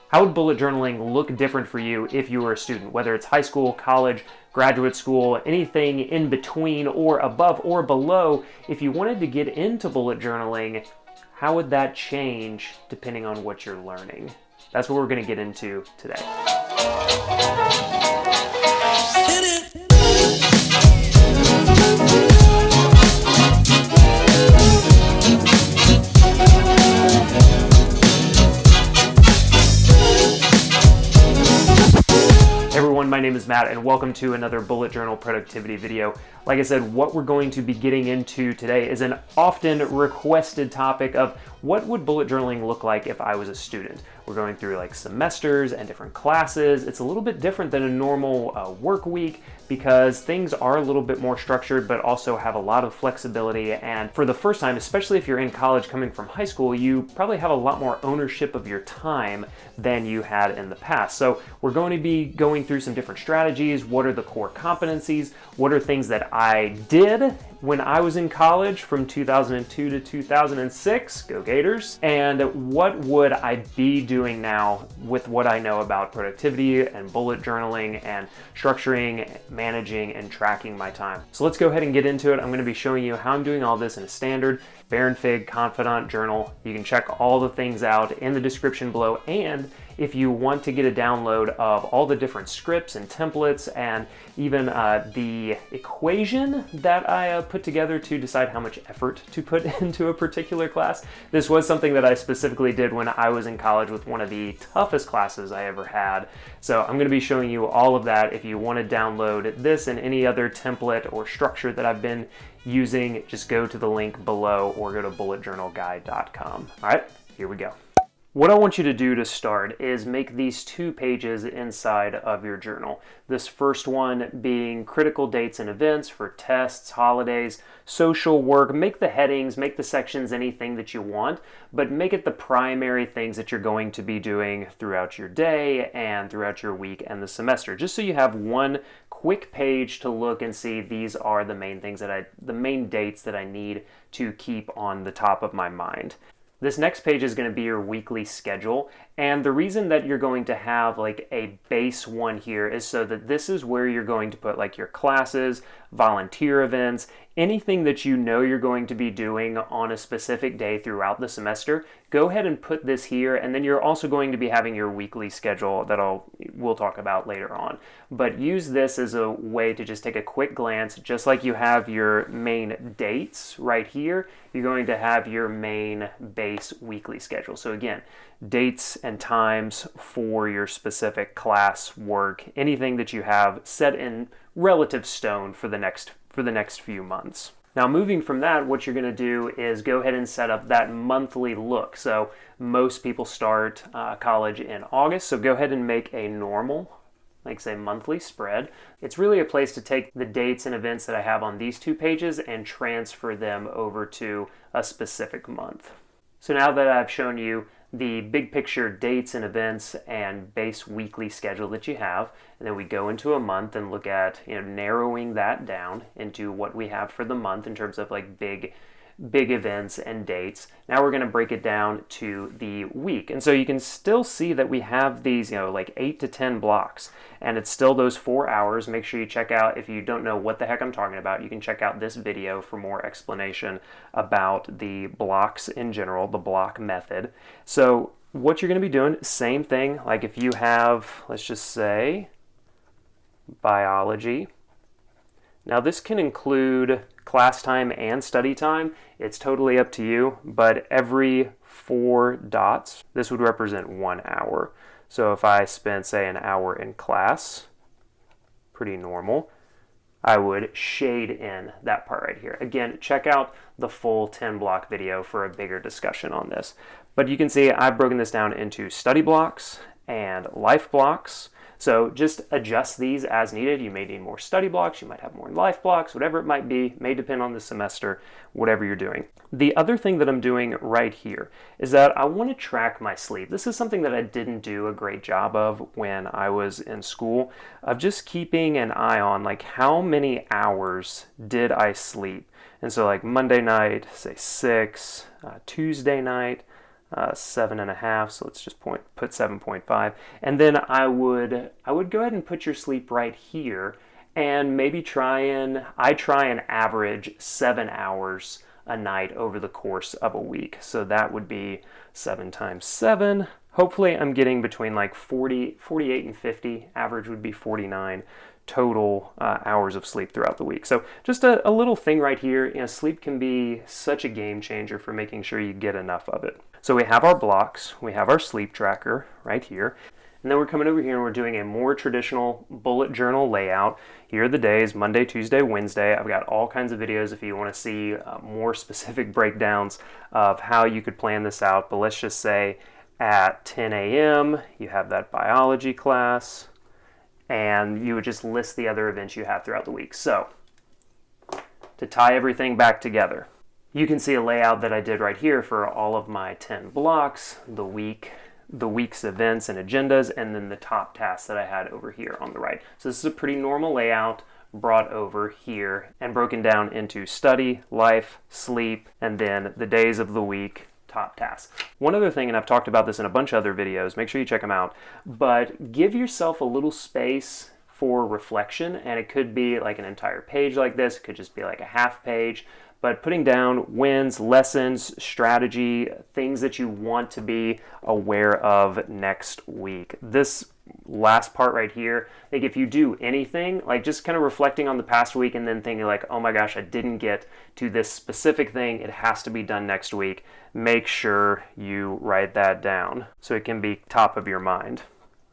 How would bullet journaling look different for you if you were a student, whether it's high school, college, graduate school, anything in between or above or below? If you wanted to get into bullet journaling, how would that change depending on what you're learning? That's what we're going to get into today. My name is Matt and welcome to another bullet journal productivity video. Like I said, what we're going to be getting into today is an often requested topic of what would bullet journaling look like if I was a student. We're going through like semesters and different classes. It's a little bit different than a normal work week because things are a little bit more structured but also have a lot of flexibility, and for the first time, especially if you're in college coming from high school, you probably have a lot more ownership of your time than you had in the past. So we're going to be going through some different strategies. What are the core competencies? What are things that I did when I was in college from 2002 to 2006, go Gators, and what would I be doing now with what I know about productivity and bullet journaling and structuring, managing, and tracking my time. So let's go ahead and get into it. I'm going to be showing you how I'm doing all this in a standard Baron Fig Confidant journal. You can check all the things out in the description below, and if you want to get a download of all the different scripts and templates and even the equation that I put together to decide how much effort to put into a particular class. This was something that I specifically did when I was in college with one of the toughest classes I ever had. So I'm going to be showing you all of that. If you want to download this and any other template or structure that I've been using, just go to the link below or go to bulletjournalguide.com. All right, here we go. What I want you to do to start is make these 2 pages inside of your journal. This first one being critical dates and events for tests, holidays, social work. Make the headings, make the sections anything that you want, but make it the primary things that you're going to be doing throughout your day and throughout your week and the semester, just so you have one quick page to look and see these are the main things the main dates that I need to keep on the top of my mind. This next page is going to be your weekly schedule, and the reason that you're going to have like a base one here is so that this is where you're going to put like your classes, volunteer events, anything that you know you're going to be doing on a specific day throughout the semester. Go ahead and put this here, and then you're also going to be having your weekly schedule that we'll talk about later on. But use this as a way to just take a quick glance. Just like you have your main dates right here, you're going to have your main base weekly schedule. So again, dates and times for your specific class, work, anything that you have set in relative stone for the next few months. Now, moving from that, what you're going to do is go ahead and set up that monthly look. So most people start college in August, so go ahead and make a normal, like say monthly spread. It's really a place to take the dates and events that I have on these 2 pages and transfer them over to a specific month. So now that I've shown you the big picture dates and events and base weekly schedule that you have, and then we go into a month and look at narrowing that down into what we have for the month in terms of like big events and dates. Now we're going to break it down to the week, and so you can still see that we have these like 8 to 10 blocks, and it's still those 4 hours. Make sure you check out, if you don't know what the heck I'm talking about, you can check out this video for more explanation about the blocks in general, the block method. So what you're going to be doing, same thing, like if you have, let's just say, biology. Now this can include class time and study time. It's totally up to you, but every 4 dots, this would represent 1 hour. So if I spent, say, an hour in class, pretty normal, I would shade in that part right here. Again, check out the full 10 block video for a bigger discussion on this. But you can see I've broken this down into study blocks and life blocks. So just adjust these as needed. You may need more study blocks, you might have more life blocks, whatever it might be, may depend on the semester, whatever you're doing. The other thing that I'm doing right here is that I want to track my sleep. This is something that I didn't do a great job of when I was in school, of just keeping an eye on like how many hours did I sleep. And so like Monday night, say 6, Tuesday night, 7.5, so let's just put 7.5, and then I would go ahead and put your sleep right here, and maybe try and average 7 hours a night over the course of a week. So that would be 7 times 7. Hopefully I'm getting between like 48 and 50. Average would be 49 total hours of sleep throughout the week. So just a little thing right here. Sleep can be such a game changer for making sure you get enough of it. So we have our blocks, we have our sleep tracker right here, and then we're coming over here and we're doing a more traditional bullet journal layout. Here are the days: Monday, Tuesday, Wednesday. I've got all kinds of videos if you want to see more specific breakdowns of how you could plan this out. But let's just say at 10 a.m. you have that biology class, and you would just list the other events you have throughout the week. So to tie everything back together, you can see a layout that I did right here for all of my 10 blocks, the week's events and agendas, and then the top tasks that I had over here on the right. So this is a pretty normal layout brought over here and broken down into study, life, sleep, and then the days of the week, top tasks. One other thing, and I've talked about this in a bunch of other videos, make sure you check them out, but give yourself a little space for reflection, and it could be like an entire page like this, it could just be like a half page, but putting down wins, lessons, strategy, things that you want to be aware of next week. This last part right here, I think if you do anything, like just kind of reflecting on the past week and then thinking like, oh my gosh, I didn't get to this specific thing, it has to be done next week, make sure you write that down so it can be top of your mind,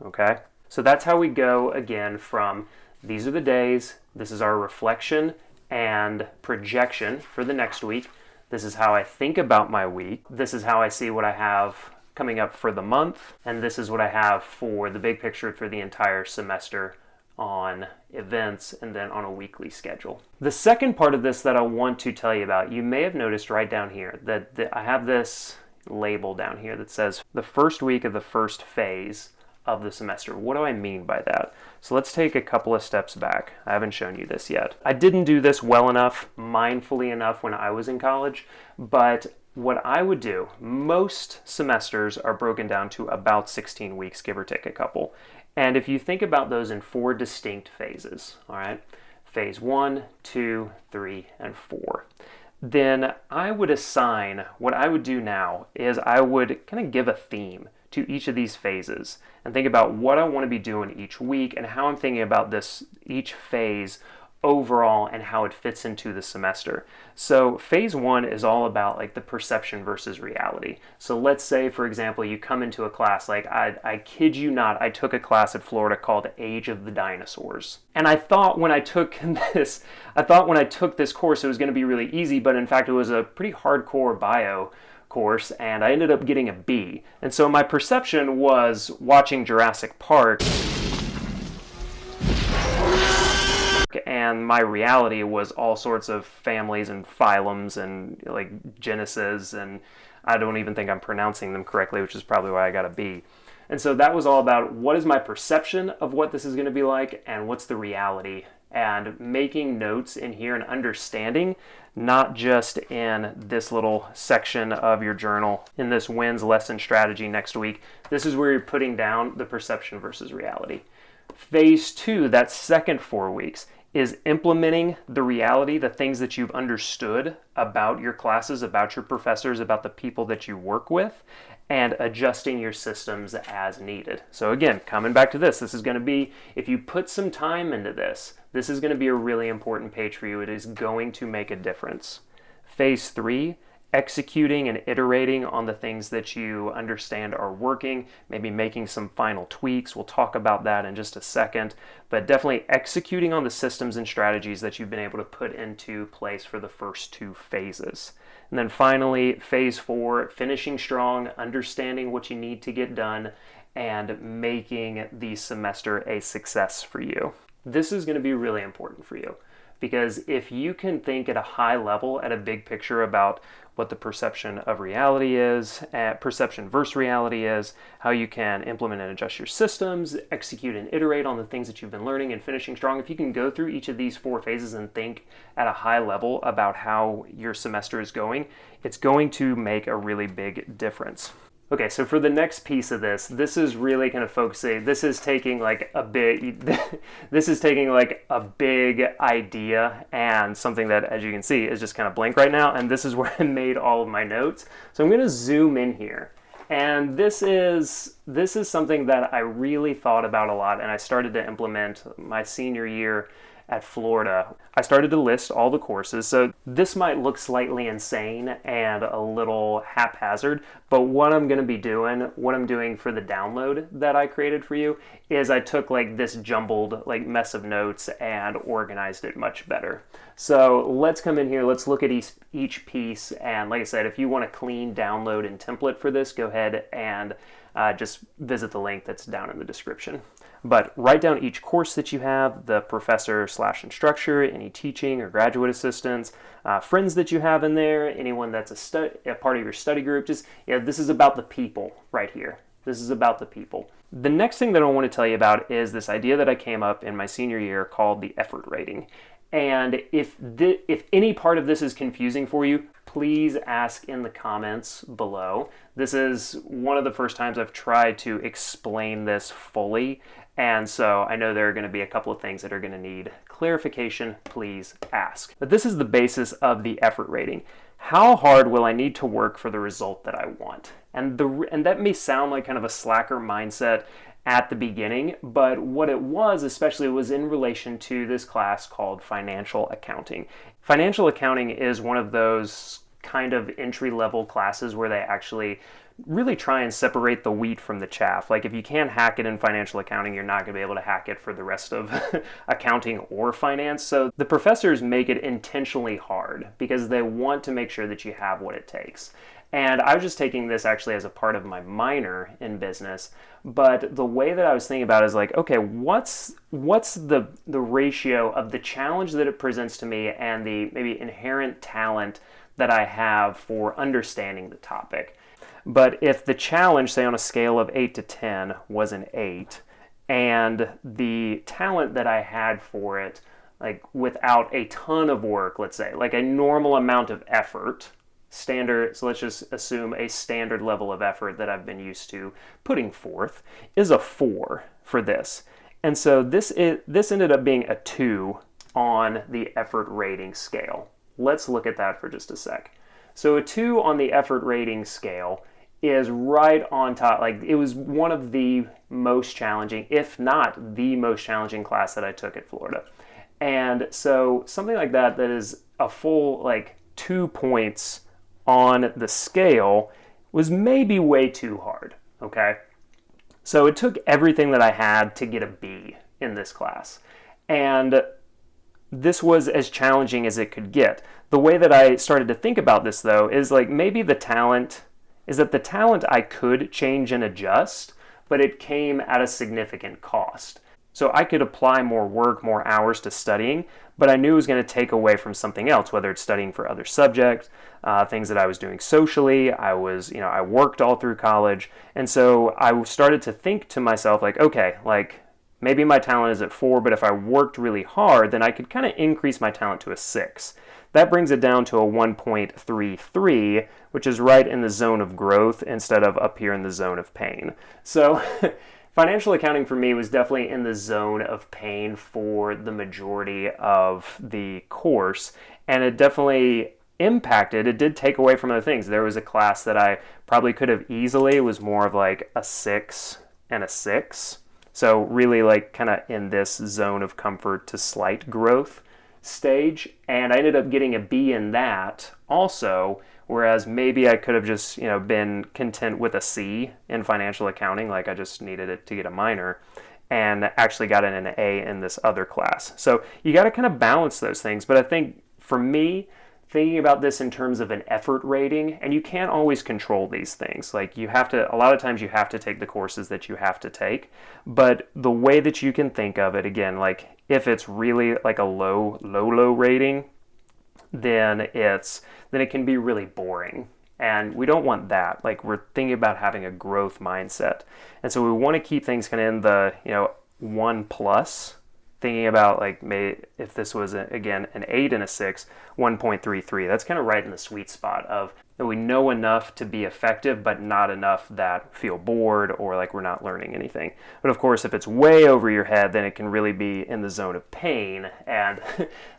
okay? So that's how we go again from these are the days, this is our reflection and projection for the next week. This is how I think about my week. This is how I see what I have coming up for the month. And this is what I have for the big picture for the entire semester on events and then on a weekly schedule. The second part of this that I want to tell you about, you may have noticed right down here that I have this label down here that says the first week of the first phase of the semester. What do I mean by that? So let's take a couple of steps back. I haven't shown you this yet. I didn't do this well enough, mindfully enough when I was in college, but what I would do, most semesters are broken down to about 16 weeks, give or take a couple. And if you think about those in 4 distinct phases, all right, phase 1, 2, 3, and 4, then I would assign, what I would do now is I would kind of give a theme to each of these phases and think about what I want to be doing each week and how I'm thinking about this, each phase overall and how it fits into the semester. So phase 1 is all about like the perception versus reality. So let's say, for example, you come into a class, like I kid you not, I took a class at Florida called Age of the Dinosaurs. And I thought when I took this course, it was going to be really easy, but in fact, it was a pretty hardcore bio course, and I ended up getting a B. And so my perception was watching Jurassic Park, and my reality was all sorts of families and phylums and like Genesis, and I don't even think I'm pronouncing them correctly, which is probably why I got a B. And so that was all about what is my perception of what this is going to be like and what's the reality, and making notes in here and understanding, not just in this little section of your journal, in this wins, lesson, strategy next week. This is where you're putting down the perception versus reality. Phase 2, that second 4 weeks, is implementing the reality, the things that you've understood about your classes, about your professors, about the people that you work with, and adjusting your systems as needed. So again, coming back to this is going to be, if you put some time into this, this is going to be a really important page for you. It is going to make a difference. Phase 3, executing and iterating on the things that you understand are working, maybe making some final tweaks. We'll talk about that in just a second, but definitely executing on the systems and strategies that you've been able to put into place for the first 2 phases. And then finally, phase 4, finishing strong, understanding what you need to get done, and making the semester a success for you. This is going to be really important for you, because if you can think at a high level, at a big picture about what the perception of reality is, perception versus reality is, how you can implement and adjust your systems, execute and iterate on the things that you've been learning, and finishing strong. If you can go through each of these 4 phases and think at a high level about how your semester is going, it's going to make a really big difference. Okay, so for the next piece of this is really kind of focusing, this is taking like a big, this is taking like a big idea and something that, as you can see, is just kind of blank right now, and this is where I made all of my notes. So I'm gonna zoom in here. And this is something that I really thought about a lot, and I started to implement my senior year at Florida. I started to list all the courses. So this might look slightly insane and a little haphazard, but what I'm going to be doing, what I'm doing for the download that I created for you, is I took like this jumbled like mess of notes and organized it much better. So let's come in here, let's look at each piece, and like I said, if you want a clean download and template for this, go ahead and just visit the link that's down in the description. But write down each course that you have, the professor/instructor, any teaching or graduate assistants, friends that you have in there, anyone that's a part of your study group. Just, this is about the people right here. This is about the people. The next thing that I want to tell you about is this idea that I came up in my senior year called the effort rating. And if any part of this is confusing for you, please ask in the comments below. This is one of the first times I've tried to explain this fully, and so I know there are going to be a couple of things that are going to need clarification. Please ask. But this is the basis of the effort rating. How hard will I need to work for the result that I want? And that may sound like kind of a slacker mindset at the beginning, but what it was especially was in relation to this class called financial accounting. Financial accounting is one of those kind of entry-level classes where they actually really try and separate the wheat from the chaff. Like if you can't hack it in financial accounting, you're not going to be able to hack it for the rest of accounting or finance. So the professors make it intentionally hard because they want to make sure that you have what it takes. And I was just taking this actually as a part of my minor in business, but the way that I was thinking about it is like, okay, what's the ratio of the challenge that it presents to me and the maybe inherent talent that I have for understanding the topic. But if the challenge, say on a scale of 8 to 10, was an 8, and the talent that I had for it, like without a ton of work, let's say, like a normal amount of effort, standard, so let's just assume a standard level of effort that I've been used to putting forth, is a 4 for this. And so this ended up being a 2 on the effort rating scale. Let's look at that for just a sec. So a 2 on the effort rating scale is right on top. Like it was one of the most challenging, if not the most challenging class that I took at Florida. And so something like that is a full like 2 points on the scale was maybe way too hard, okay? So it took everything that I had to get a B in this class. And this was as challenging as it could get. The way that I started to think about this though is like maybe the talent I could change and adjust, but it came at a significant cost. So I could apply more work, more hours to studying, but I knew it was going to take away from something else, whether it's studying for other subjects, things that I was doing socially. I worked all through college. And so I started to think to myself like, okay, like maybe my talent is at 4, but if I worked really hard, then I could kind of increase my talent to a 6. That brings it down to a 1.33, which is right in the zone of growth instead of up here in the zone of pain. So financial accounting for me was definitely in the zone of pain for the majority of the course, and it definitely it did take away from other things. There was a class that I probably could have easily, it was more of like a 6 and a 6. So really like kind of in this zone of comfort to slight growth stage, and I ended up getting a B in that also, whereas maybe I could have just been content with a C in financial accounting, like I just needed it to get a minor, and actually got an A in this other class. So you got to kind of balance those things, but I think for me, thinking about this in terms of an effort rating, and you can't always control these things. Like a lot of times you have to take the courses that you have to take, but the way that you can think of it, again, like if it's really like a low rating, then it can be really boring. And we don't want that. Like we're thinking about having a growth mindset. And so we want to keep things kind of in the, 1 plus, thinking about like if this was again an 8 and a 6, 1.33. That's kind of right in the sweet spot of that we know enough to be effective, but not enough that feel bored or like we're not learning anything. But of course, if it's way over your head, then it can really be in the zone of pain. And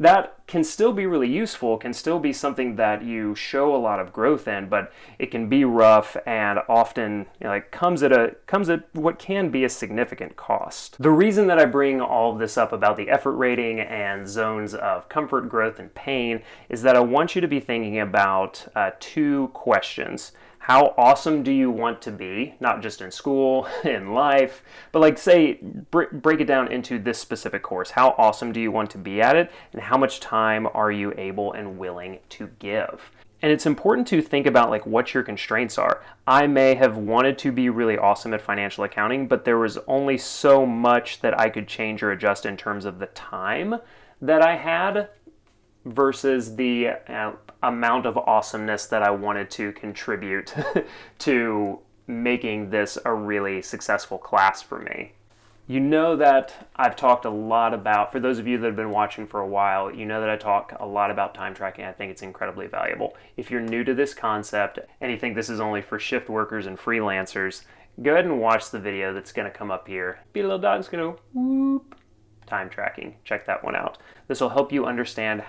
that can still be really useful, can still be something that you show a lot of growth in, but it can be rough and often like comes at what can be a significant cost. The reason that I bring all of this up about the effort rating and zones of comfort, growth, and pain is that I want you to be thinking about two questions. How awesome do you want to be, not just in school, in life, but like say, break it down into this specific course. How awesome do you want to be at it, and how much time are you able and willing to give? And it's important to think about like what your constraints are. I may have wanted to be really awesome at financial accounting, but there was only so much that I could change or adjust in terms of the time that I had versus the amount of awesomeness that I wanted to contribute to making this a really successful class for me. You know that I've talked a lot about, for those of you that have been watching for a while, you know that I talk a lot about time tracking. I think it's incredibly valuable. If you're new to this concept and you think this is only for shift workers and freelancers, go ahead and watch the video that's going to come up here. Be a little dot, it's going to whoop. Time tracking. Check that one out. This will help you understand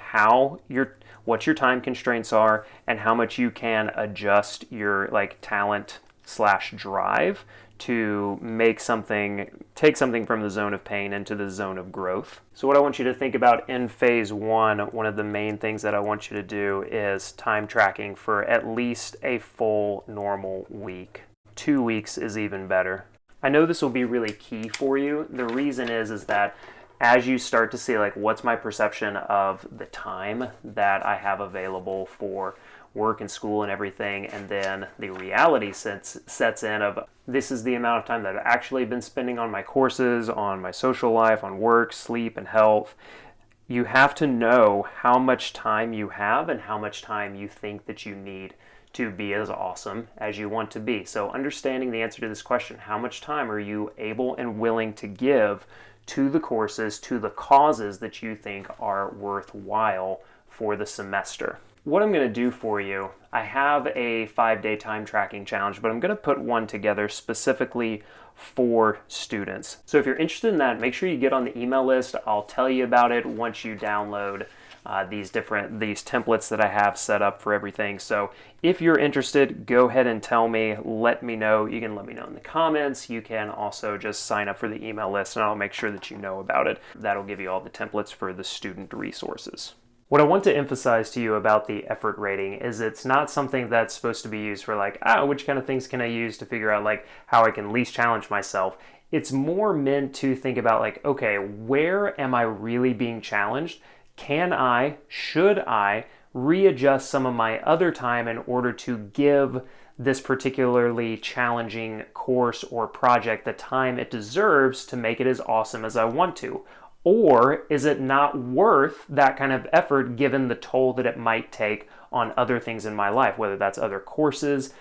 what your time constraints are and how much you can adjust your like talent / drive to take something from the zone of pain into the zone of growth. So what I want you to think about in phase one of the main things that I want you to do is time tracking for at least a full normal week. 2 weeks is even better. I know this will be really key for you. The reason is that as you start to see like what's my perception of the time that I have available for work and school and everything, and then the reality sets in of this is the amount of time that I've actually been spending on my courses, on my social life, on work, sleep, and health. You have to know how much time you have and how much time you think that you need to be as awesome as you want to be. So understanding the answer to this question, how much time are you able and willing to give to the courses, to the causes that you think are worthwhile for the semester? What I'm going to do for you, I have a 5-day time tracking challenge, but I'm going to put one together specifically for students. So if you're interested in that, make sure you get on the email list. I'll tell you about it once you download these templates that I have set up for everything. So if you're interested, go ahead and tell me, let me know. You can let me know in the comments. You can also just sign up for the email list and I'll make sure that you know about it. That'll give you all the templates for the student resources. What I want to emphasize to you about the effort rating is it's not something that's supposed to be used for like, which kind of things can I use to figure out like how I can least challenge myself. It's more meant to think about like, okay, where am I really being challenged? Should I readjust some of my other time in order to give this particularly challenging course or project the time it deserves to make it as awesome as I want to? Or is it not worth that kind of effort given the toll that it might take on other things in my life, whether that's other courses,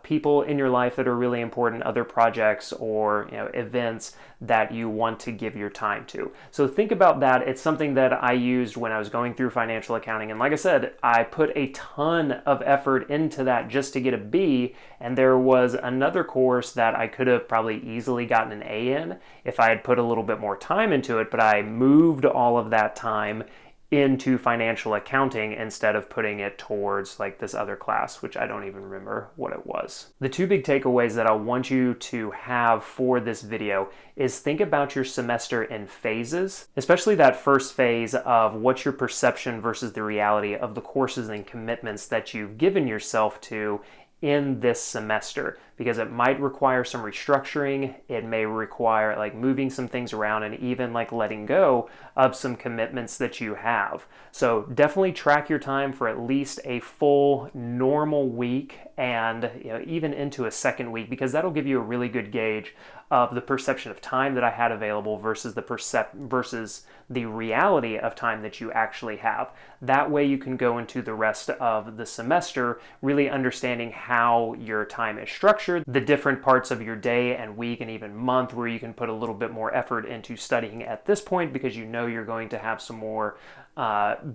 people in your life that are really important, other projects or events that you want to give your time to. So think about that. It's something that I used when I was going through financial accounting. And like I said, I put a ton of effort into that just to get a B. And there was another course that I could have probably easily gotten an A in if I had put a little bit more time into it, but I moved all of that time into financial accounting instead of putting it towards like this other class, which I don't even remember what it was. The two big takeaways that I want you to have for this video is think about your semester in phases, especially that first phase of what's your perception versus the reality of the courses and commitments that you've given yourself to in this semester, because it might require some restructuring. It may require like moving some things around and even like letting go of some commitments that you have. So definitely track your time for at least a full normal week and even into a second week, because that'll give you a really good gauge of the perception of time that I had available versus the reality of time that you actually have. That way you can go into the rest of the semester really understanding how your time is structured structure the different parts of your day and week and even month where you can put a little bit more effort into studying at this point because you know you're going to have some more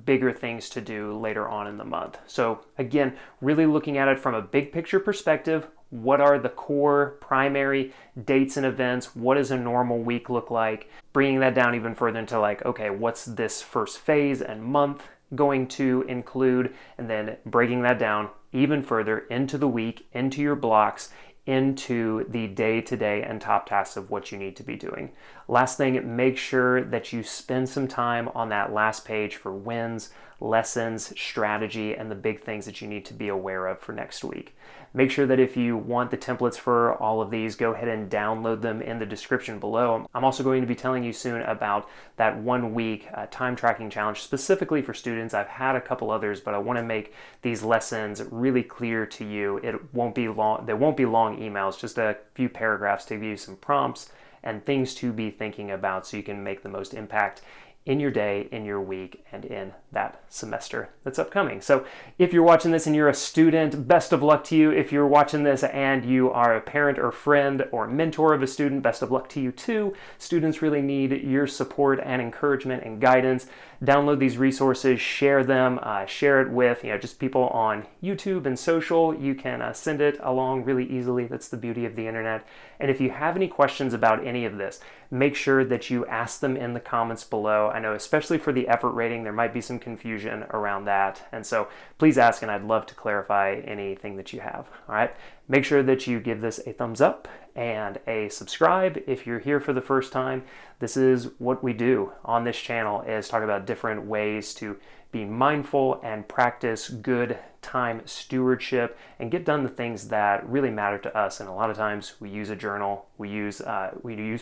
bigger things to do later on in the month. So again, really looking at it from a big picture perspective. What are the core primary dates and events? What does a normal week look like? Bringing that down even further into like, okay, what's this first phase and month going to include? And then breaking that down even further into the week, into your blocks, into the day-to-day and top tasks of what you need to be doing. Last thing, make sure that you spend some time on that last page for wins, lessons, strategy, and the big things that you need to be aware of for next week. Make sure that if you want the templates for all of these, go ahead and download them in the description below. I'm also going to be telling you soon about that 1 week time tracking challenge specifically for students. I've had a couple others, but I want to make these lessons really clear to you. It won't be long. There won't be long emails, just a few paragraphs to give you some prompts and things to be thinking about so you can make the most impact in your day, in your week, and in that semester that's upcoming. So if you're watching this and you're a student, best of luck to you. If you're watching this and you are a parent or friend or mentor of a student, best of luck to you too. Students really need your support and encouragement and guidance. Download these resources, share them, share it with just people on YouTube and social. You can send it along really easily. That's the beauty of the internet. And if you have any questions about any of this, make sure that you ask them in the comments below. I know especially for the effort rating, there might be some confusion around that. And so please ask, and I'd love to clarify anything that you have. All right. Make sure that you give this a thumbs up and a subscribe if you're here for the first time. This is what we do on this channel, is talk about different ways to be mindful and practice good time stewardship and get done the things that really matter to us. And a lot of times we use a journal, we use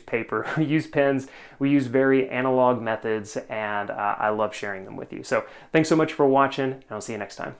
paper, we use pens, we use very analog methods, and I love sharing them with you. So thanks so much for watching, and I'll see you next time.